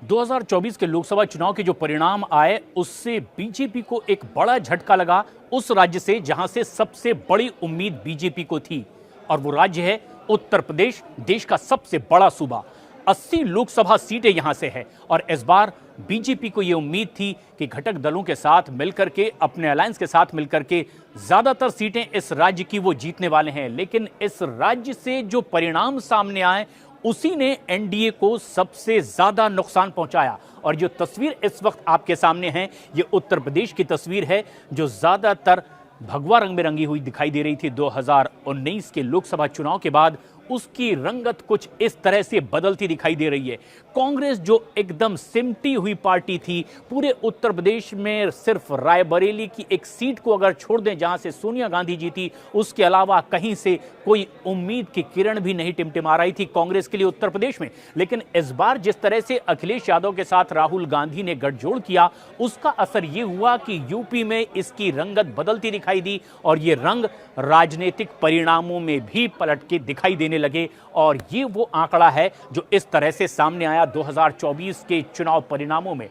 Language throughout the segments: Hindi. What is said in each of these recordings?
2024 के लोकसभा चुनाव के जो परिणाम आए उससे बीजेपी को एक बड़ा झटका लगा उस राज्य से जहां से सबसे बड़ी उम्मीद बीजेपी को थी और वो राज्य है उत्तर प्रदेश। देश का सबसे बड़ा सूबा, 80 लोकसभा सीटें यहां से है और इस बार बीजेपी को यह उम्मीद थी कि घटक दलों के साथ मिलकर के, अपने अलायंस के साथ मिलकर के ज्यादातर सीटें इस राज्य की वो जीतने वाले हैं। लेकिन इस राज्य से जो परिणाम सामने आए उसी ने एनडीए को सबसे ज्यादा नुकसान पहुंचाया और जो तस्वीर इस वक्त आपके सामने है ये उत्तर प्रदेश की तस्वीर है जो ज्यादातर भगवा रंग में रंगी हुई दिखाई दे रही थी। 2019 के लोकसभा चुनाव के बाद उसकी रंगत कुछ इस तरह से बदलती दिखाई दे रही है। कांग्रेस जो एकदम सिमटी हुई पार्टी थी, पूरे उत्तर प्रदेश में सिर्फ रायबरेली की एक सीट को अगर छोड़ दें जहां से सोनिया गांधी जीती, उसके अलावा कहीं से कोई उम्मीद की किरण भी नहीं टिमटिमा रही थी कांग्रेस के लिए उत्तर प्रदेश में। लेकिन इस बार जिस तरह से अखिलेश यादव के साथ राहुल गांधी ने गठजोड़ किया, उसका असर यह हुआ कि यूपी में इसकी रंगत बदलती दिखाई दी और ये रंग राजनीतिक परिणामों में भी पलट के दिखाई देने लगे। और ये वो आंकड़ा है जो इस तरह से सामने आया 2024 के चुनाव परिणामों में।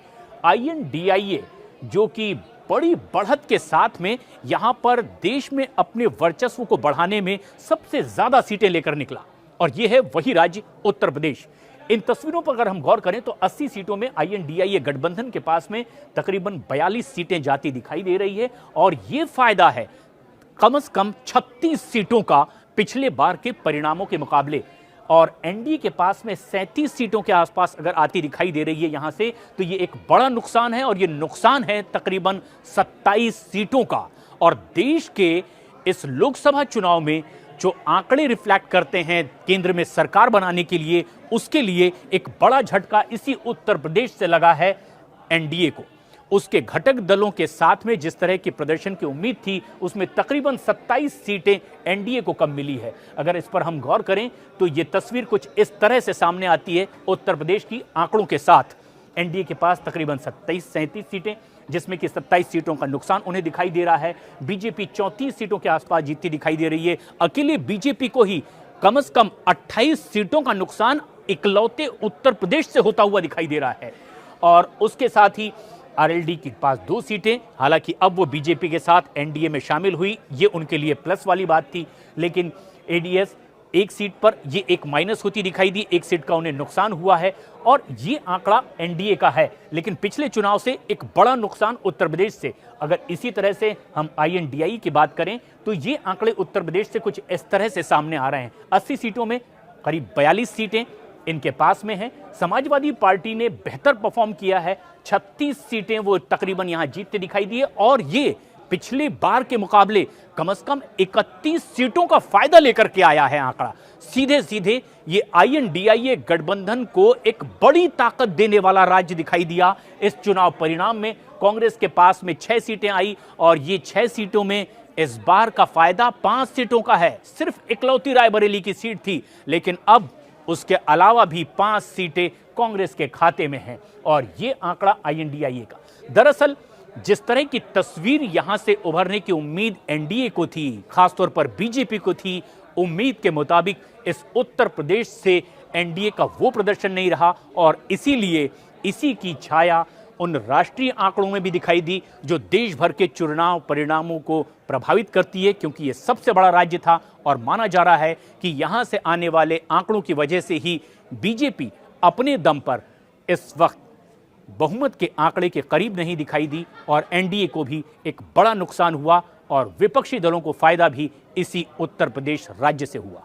INDIA जो कि बड़ी बढ़त के साथ में यहां पर देश में अपने वर्चस्व को बढ़ाने में सबसे ज्यादा सीटें लेकर निकला और यह है वही राज्य उत्तर प्रदेश। इन तस्वीरों पर अगर हम गौर करें तो 80 सीटों में INDIA गठबंधन के पास में तकरीबन 42 सीटें जाती दिखाई दे रही है और यह फायदा है कम से कम 36 सीटों का पिछले बार के परिणामों के मुकाबले। और एनडीए के पास में 37 सीटों के आसपास अगर आती दिखाई दे रही है यहां से, तो ये एक बड़ा नुकसान है और ये नुकसान है तकरीबन 27 सीटों का। और देश के इस लोकसभा चुनाव में जो आंकड़े रिफ्लेक्ट करते हैं केंद्र में सरकार बनाने के लिए, उसके लिए एक बड़ा झटका इसी उत्तर प्रदेश से लगा है एनडीए को। उसके घटक दलों के साथ में जिस तरह के प्रदर्शन की उम्मीद थी उसमें तकरीबन 27 सीटें एनडीए को कम मिली है। अगर इस पर हम गौर करें तो यह तस्वीर कुछ इस तरह से सामने आती है उत्तर प्रदेश की आंकड़ों के साथ। एनडीए के पास तकरीबन 37 सीटें, जिसमें कि 27 सीटों का नुकसान उन्हें दिखाई दे रहा है। बीजेपी 34 सीटों के आसपास जीतती दिखाई दे रही है। अकेले बीजेपी को ही कम से कम 28 सीटों का नुकसान इकलौते उत्तर प्रदेश से होता हुआ दिखाई दे रहा है। और उसके साथ ही आरएलडी के पास 2 सीटें, हालांकि अब वो बीजेपी के साथ एनडीए में शामिल हुई, ये उनके लिए प्लस वाली बात थी। लेकिन एडीएस 1 सीट पर ये एक माइनस होती दिखाई दी, 1 सीट का उन्हें नुकसान हुआ है और ये आंकड़ा एनडीए का है। लेकिन पिछले चुनाव से एक बड़ा नुकसान उत्तर प्रदेश से। अगर इसी तरह से हम INDIA की बात करें तो ये आंकड़े उत्तर प्रदेश से कुछ इस तरह से सामने आ रहे हैं। 80 सीटों में करीब 42 सीटें इनके पास में है। समाजवादी पार्टी ने बेहतर परफॉर्म किया है, 36 सीटें वो तकरीबन यहां जीतते दिखाई दी है और ये पिछले बार के मुकाबले कम से कम 31 सीटों का फायदा लेकर के आया है आंकड़ा। सीधे सीधे ये INDIA गठबंधन को एक बड़ी ताकत देने वाला राज्य दिखाई दिया इस चुनाव परिणाम में। कांग्रेस के पास में 6 सीटें आई और ये 6 सीटों में इस बार का फायदा 5 सीटों का है। सिर्फ इकलौती रायबरेली की सीट थी, लेकिन अब उसके अलावा भी 5 सीटें कांग्रेस के खाते में हैं और ये आंकड़ा INDIA का। दरअसल जिस तरह की तस्वीर यहां से उभरने की उम्मीद एनडीए को थी, खासतौर पर बीजेपी को थी, उम्मीद के मुताबिक इस उत्तर प्रदेश से एनडीए का वो प्रदर्शन नहीं रहा और इसीलिए इसी की छाया उन राष्ट्रीय आंकड़ों में भी दिखाई दी जो देश भर के चुनाव परिणामों को प्रभावित करती है, क्योंकि ये सबसे बड़ा राज्य था और माना जा रहा है कि यहां से आने वाले आंकड़ों की वजह से ही बीजेपी अपने दम पर इस वक्त बहुमत के आंकड़े के करीब नहीं दिखाई दी और एनडीए को भी एक बड़ा नुकसान हुआ और विपक्षी दलों को फायदा भी इसी उत्तर प्रदेश राज्य से हुआ।